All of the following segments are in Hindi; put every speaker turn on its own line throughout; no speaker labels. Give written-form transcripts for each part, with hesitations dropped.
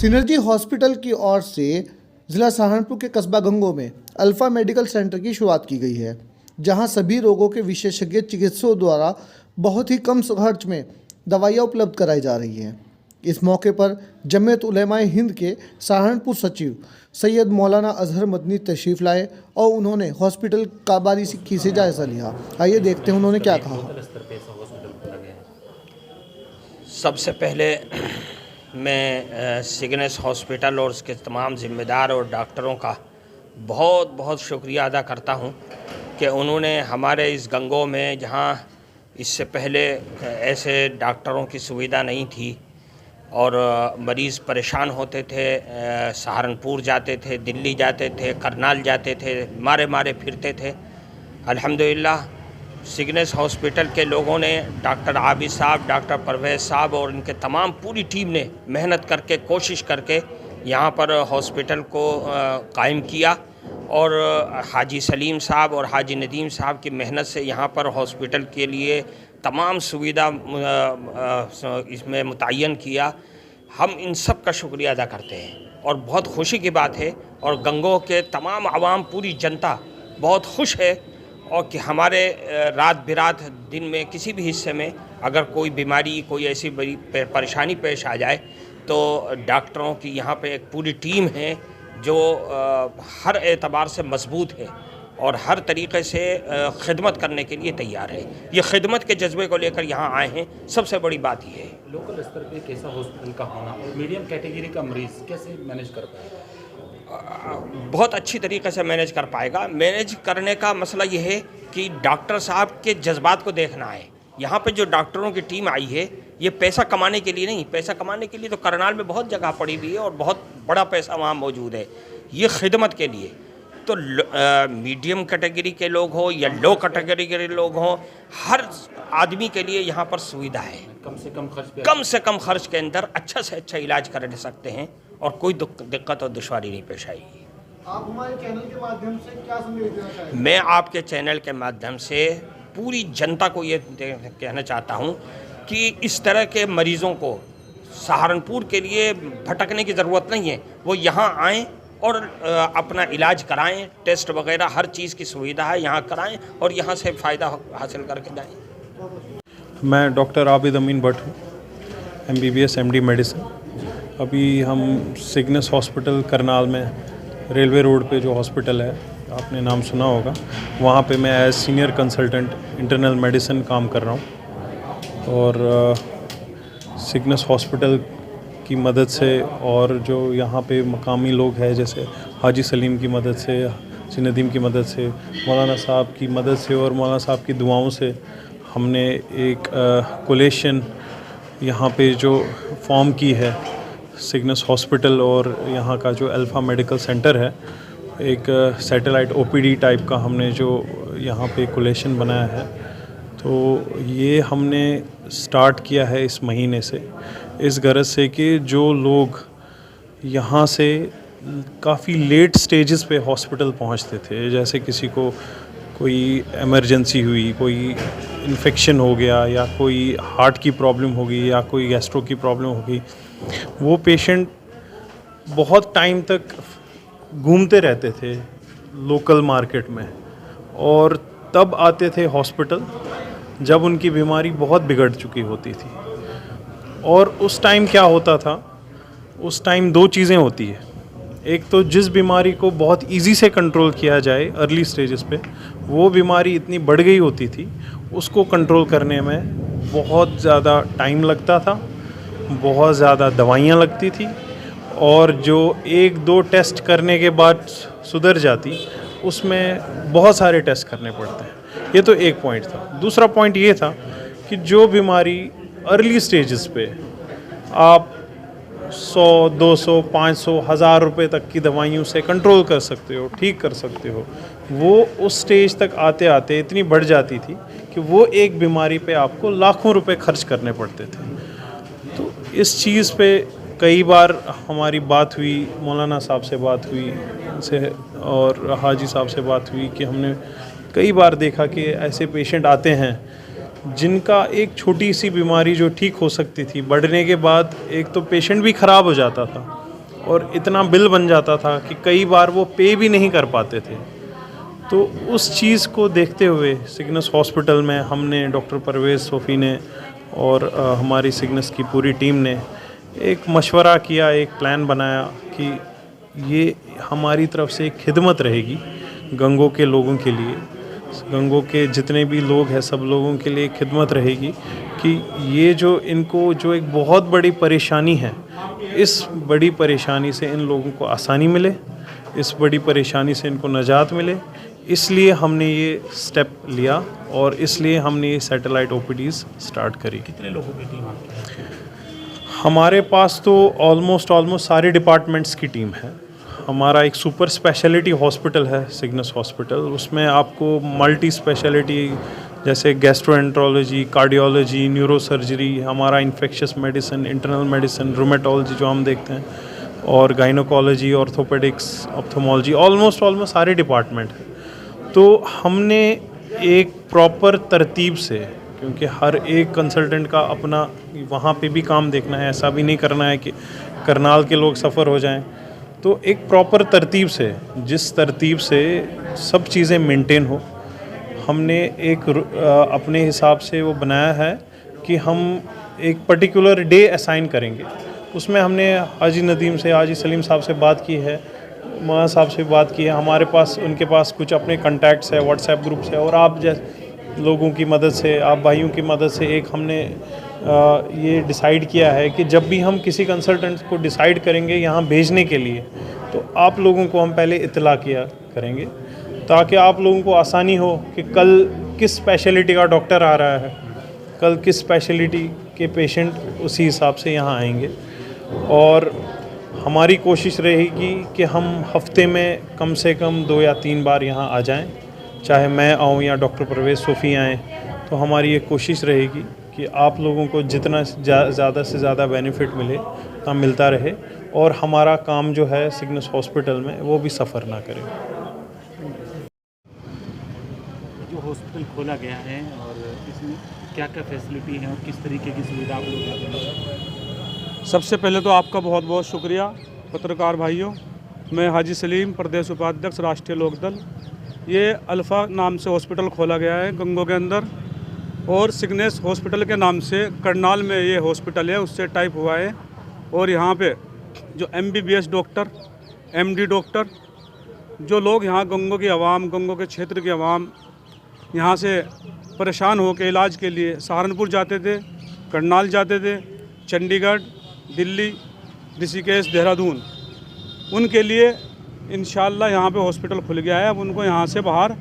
सिनर्जी हॉस्पिटल की ओर से जिला सहारनपुर के कस्बा गंगो में अल्फा मेडिकल सेंटर की शुरुआत की गई है, जहां सभी रोगों के विशेषज्ञ चिकित्सकों द्वारा बहुत ही कम खर्च में दवाइयां उपलब्ध कराई जा रही हैं। इस मौके पर जमीयत उलेमाए हिंद के सहारनपुर सचिव सैयद मौलाना अजहर मदनी तशरीफ़ लाए और उन्होंने हॉस्पिटल का बारीकी से जायज़ा लिया। आइए देखते हैं उन्होंने क्या कहा।
सबसे पहले मैं सिग्नेस हॉस्पिटल और उसके तमाम ज़िम्मेदार और डॉक्टरों का बहुत बहुत शुक्रिया अदा करता हूं कि उन्होंने हमारे इस गंगो में, जहां इससे पहले ऐसे डॉक्टरों की सुविधा नहीं थी और मरीज़ परेशान होते थे, सहारनपुर जाते थे, दिल्ली जाते थे, करनाल जाते थे, मारे मारे फिरते थे। अल्हम्दुलिल्लाह सिग्नेस हॉस्पिटल के लोगों ने, डॉक्टर आबिद साहब, डॉक्टर परवेज़ साहब और इनके तमाम पूरी टीम ने मेहनत करके, कोशिश करके यहाँ पर हॉस्पिटल को कायम किया और हाजी सलीम साहब और हाजी नदीम साहब की मेहनत से यहाँ पर हॉस्पिटल के लिए तमाम सुविधा इसमें मुतय्यन किया। हम इन सब का शुक्रिया अदा करते हैं और बहुत खुशी की बात है और गंगो के तमाम आवाम, पूरी जनता बहुत खुश है और कि हमारे रात बिरात दिन में किसी भी हिस्से में अगर कोई बीमारी, कोई ऐसी बड़ी परेशानी पेश आ जाए तो डॉक्टरों की यहाँ पे एक पूरी टीम है जो हर एतबार से मजबूत है और हर तरीक़े से खिदमत करने के लिए तैयार है। ये खिदमत के जज्बे को लेकर यहाँ आए हैं, सबसे बड़ी बात ये है।
लोकल स्तर पे कैसा हॉस्पिटल का होना और मीडियम कैटेगरी का मरीज़ कैसे मैनेज कर पाएगा?
बहुत अच्छी तरीक़े से मैनेज कर पाएगा। मैनेज करने का मसला ये है कि डॉक्टर साहब के जज्बात को देखना है। यहाँ पे जो डॉक्टरों की टीम आई है, ये पैसा कमाने के लिए नहीं, पैसा कमाने के लिए तो करनाल में बहुत जगह पड़ी हुई है और बहुत बड़ा पैसा वहाँ मौजूद है। ये खिदमत के लिए तो मीडियम कैटेगरी के लोग हो या लो कैटेगरी के लोग हो, हर आदमी के लिए यहाँ पर सुविधा है।
कम से कम खर्च के अंदर अच्छा से अच्छा इलाज कर सकते हैं और कोई दिक्कत और दुश्वारी नहीं पेश आएगी।
आप हमारे चैनल के माध्यम से क्या संदेश देना चाहेंगे?
मैं आपके चैनल के माध्यम से पूरी जनता को ये कहना चाहता हूँ कि इस तरह के मरीज़ों को सहारनपुर के लिए भटकने की ज़रूरत नहीं है। वो यहाँ आएँ और अपना इलाज कराएं, टेस्ट वगैरह हर चीज़ की सुविधा है, यहाँ कराएं और यहाँ से फ़ायदा हासिल करके जाएं।
मैं डॉक्टर आबिद अमीन भट्ट हूँ, MBBS MD मेडिसिन। अभी हम सिग्नेस हॉस्पिटल करनाल में रेलवे रोड पे जो हॉस्पिटल है, आपने नाम सुना होगा, वहाँ पे मैं as senior consultant internal medicine काम कर रहा हूँ और सिग्नेस हॉस्पिटल की मदद से और जो यहाँ पे मकामी लोग हैं जैसे हाजी सलीम की मदद से, हाजी नदीम की मदद से, मौलाना साहब की मदद से और मौलाना साहब की दुआओं से हमने एक कोलेशन यहाँ पे जो फॉर्म की है सिग्नेस हॉस्पिटल और यहाँ का जो अल्फ़ा मेडिकल सेंटर है, एक सैटेलाइट OPD टाइप का हमने जो यहाँ पे कोलेशन बनाया है। तो ये हमने स्टार्ट किया है इस महीने से, इस गरज से कि जो लोग यहाँ से काफ़ी लेट स्टेजेस पे हॉस्पिटल पहुँचते थे, जैसे किसी को कोई इमरजेंसी हुई, कोई इन्फेक्शन हो गया या कोई हार्ट की प्रॉब्लम हो गई या कोई गैस्ट्रो की प्रॉब्लम हो गई, वो पेशेंट बहुत टाइम तक घूमते रहते थे लोकल मार्केट में और तब आते थे हॉस्पिटल जब उनकी बीमारी बहुत बिगड़ चुकी होती थी। और उस टाइम क्या होता था, उस टाइम दो चीज़ें होती है। एक तो जिस बीमारी को बहुत इजी से कंट्रोल किया जाए अर्ली स्टेजेस पे, वो बीमारी इतनी बढ़ गई होती थी, उसको कंट्रोल करने में बहुत ज़्यादा टाइम लगता था, बहुत ज़्यादा दवाइयाँ लगती थी और जो 1-2 टेस्ट करने के बाद सुधर जाती, उसमें बहुत सारे टेस्ट करने पड़ते हैं। ये तो एक पॉइंट था। दूसरा पॉइंट ये था कि जो बीमारी अर्ली स्टेजेस पे आप 100, 200, 500, 1000 रुपये तक की दवाइयों से कंट्रोल कर सकते हो, ठीक कर सकते हो, वो उस स्टेज तक आते आते इतनी बढ़ जाती थी कि वो एक बीमारी पे आपको लाखों रुपए खर्च करने पड़ते थे। तो इस चीज़ पे कई बार हमारी बात हुई, मौलाना साहब से बात हुई से और हाजी साहब से बात हुई कि हमने कई बार देखा कि ऐसे पेशेंट आते हैं जिनका एक छोटी सी बीमारी जो ठीक हो सकती थी, बढ़ने के बाद एक तो पेशेंट भी ख़राब हो जाता था और इतना बिल बन जाता था कि कई बार वो पे भी नहीं कर पाते थे। तो उस चीज़ को देखते हुए सिग्नस हॉस्पिटल में हमने, डॉक्टर परवेज़ सोफ़ी ने और हमारी सिग्नस की पूरी टीम ने एक मशवरा किया, एक प्लान बनाया कि ये हमारी तरफ से एक खिदमत रहेगी गंगों के लोगों के लिए, गंगों के जितने भी लोग हैं सब लोगों के लिए खिदमत रहेगी कि ये जो इनको जो एक बहुत बड़ी परेशानी है, इस बड़ी परेशानी से इन लोगों को आसानी मिले, इस बड़ी परेशानी से इनको निजात मिले। इसलिए हमने ये स्टेप लिया और इसलिए हमने ये सैटेलाइट ओपीडीज़ स्टार्ट करी।
कितने लोगों की टीम आपकी है?
हमारे पास तो ऑलमोस्ट सारे डिपार्टमेंट्स की टीम है। हमारा एक सुपर स्पेशलिटी हॉस्पिटल है सिग्नस हॉस्पिटल, उसमें आपको मल्टी स्पेशलिटी जैसे गैस्ट्रोएंट्रोलॉजी, कार्डियोलॉजी, न्यूरोसर्जरी, हमारा infectious medicine, internal medicine, rheumatology जो हम देखते हैं, और गाइनोकोलॉजी, ऑर्थोपेडिक्स, ऑप्थोमोलॉजी, ऑलमोस्ट सारे डिपार्टमेंट हैं। तो हमने एक प्रॉपर तरतीब से, क्योंकि हर एक कंसल्टेंट का अपना वहाँ पे भी काम देखना है, ऐसा भी नहीं करना है कि करनाल के लोग सफ़र हो जाएं, तो एक प्रॉपर तरतीब से, जिस तरतीब से सब चीज़ें मेंटेन हो, हमने एक अपने हिसाब से वो बनाया है कि हम एक पर्टिकुलर डे असाइन करेंगे। उसमें हमने हाजी नदीम से, हाजी सलीम साहब से बात की है, माँ साहब से बात की है, हमारे पास उनके पास कुछ अपने कॉन्टैक्ट्स है, व्हाट्सएप ग्रुप्स है, और आप जैसे लोगों की मदद से, आप भाइयों की मदद से एक हमने ये डिसाइड किया है कि जब भी हम किसी कंसल्टेंट को डिसाइड करेंगे यहाँ भेजने के लिए, तो आप लोगों को हम पहले इत्तला किया करेंगे, ताकि आप लोगों को आसानी हो कि कल किस स्पेशलिटी का डॉक्टर आ रहा है, कल किस स्पेशलिटी के पेशेंट उसी हिसाब से यहाँ आएंगे। और हमारी कोशिश रहेगी कि हम हफ्ते में कम से कम 2 या 3 बार यहाँ आ जाएं, चाहे मैं आऊँ या डॉक्टर परवेज़ सोफ़ी आएँ। तो हमारी ये कोशिश रहेगी कि आप लोगों को जितना ज़्यादा से ज़्यादा बेनिफिट मिले, उतना मिलता रहे, और हमारा काम जो है सिग्नस हॉस्पिटल में वो भी सफ़र ना करे।
जो हॉस्पिटल खोला गया है और इसमें क्या क्या फैसिलिटी है और किस तरीके की सुविधा आप लोग देते हैं?
सबसे पहले तो आपका बहुत बहुत शुक्रिया पत्रकार भाइयों। मैं हाजी सलीम, प्रदेश उपाध्यक्ष राष्ट्रीय लोकदल। ये अल्फ़ा नाम से हॉस्पिटल खोला गया है गंगों के अंदर, और सिग्नेस हॉस्पिटल के नाम से करनाल में ये हॉस्पिटल है, उससे टाइप हुआ है। और यहाँ पे जो MBBS डॉक्टर, MD डॉक्टर, जो लोग यहाँ गंगों की आवाम, गंगों के क्षेत्र की आवाम यहाँ से परेशान हो के इलाज के लिए सहारनपुर जाते थे, करनाल जाते थे, चंडीगढ़, दिल्ली, ऋषिकेश, देहरादून, उनके लिए इंशाल्लाह यहाँ पे हॉस्पिटल खुल गया है। अब उनको यहाँ से बाहर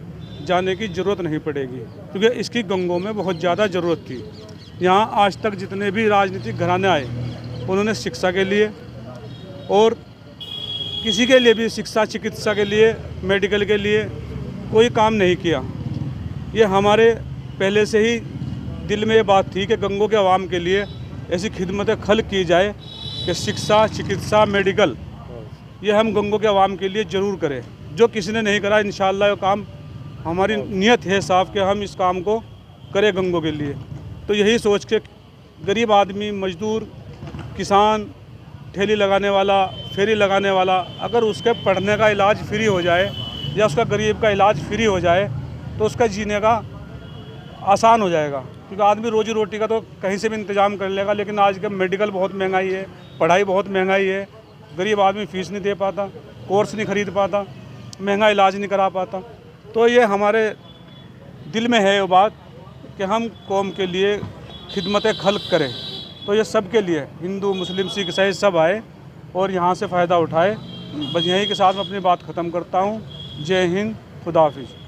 जाने की ज़रूरत नहीं पड़ेगी, क्योंकि इसकी गंगों में बहुत ज़्यादा ज़रूरत थी। यहाँ आज तक जितने भी राजनीतिक घराने आए, उन्होंने शिक्षा के लिए और किसी के लिए भी, शिक्षा चिकित्सा के लिए, मेडिकल के लिए कोई काम नहीं किया। ये हमारे पहले से ही दिल में ये बात थी कि गंगों के आवाम के लिए ऐसी खिदमत खल्क की जाए कि शिक्षा, चिकित्सा, मेडिकल, ये हम गंगों के आवाम के लिए ज़रूर करें। जो किसी ने नहीं करा, इंशाअल्लाह ये काम, हमारी नियत है साफ कि हम इस काम को करें गंगों के लिए। तो यही सोच के गरीब आदमी, मजदूर, किसान, ठेली लगाने वाला, फेरी लगाने वाला, अगर उसके पढ़ने का इलाज फ्री हो जाए या उसका गरीब का इलाज फ्री हो जाए, तो उसका जीने का आसान हो जाएगा। क्योंकि आदमी रोजी रोटी का तो कहीं से भी इंतज़ाम कर लेगा, लेकिन आज के मेडिकल बहुत महंगाई है, पढ़ाई बहुत महंगाई है, गरीब आदमी फ़ीस नहीं दे पाता, कोर्स नहीं ख़रीद पाता, महंगा इलाज नहीं करा पाता। तो ये हमारे दिल में है ये बात कि हम कौम के लिए खिदमत खल्क करें। तो ये सब के लिए, हिंदू, मुस्लिम, सिख, ईसाई सब आए और यहाँ से फ़ायदा उठाए। बस यहीं के साथ मैं अपनी बात ख़त्म करता हूँ। जय हिंद, खुदा हाफिज़।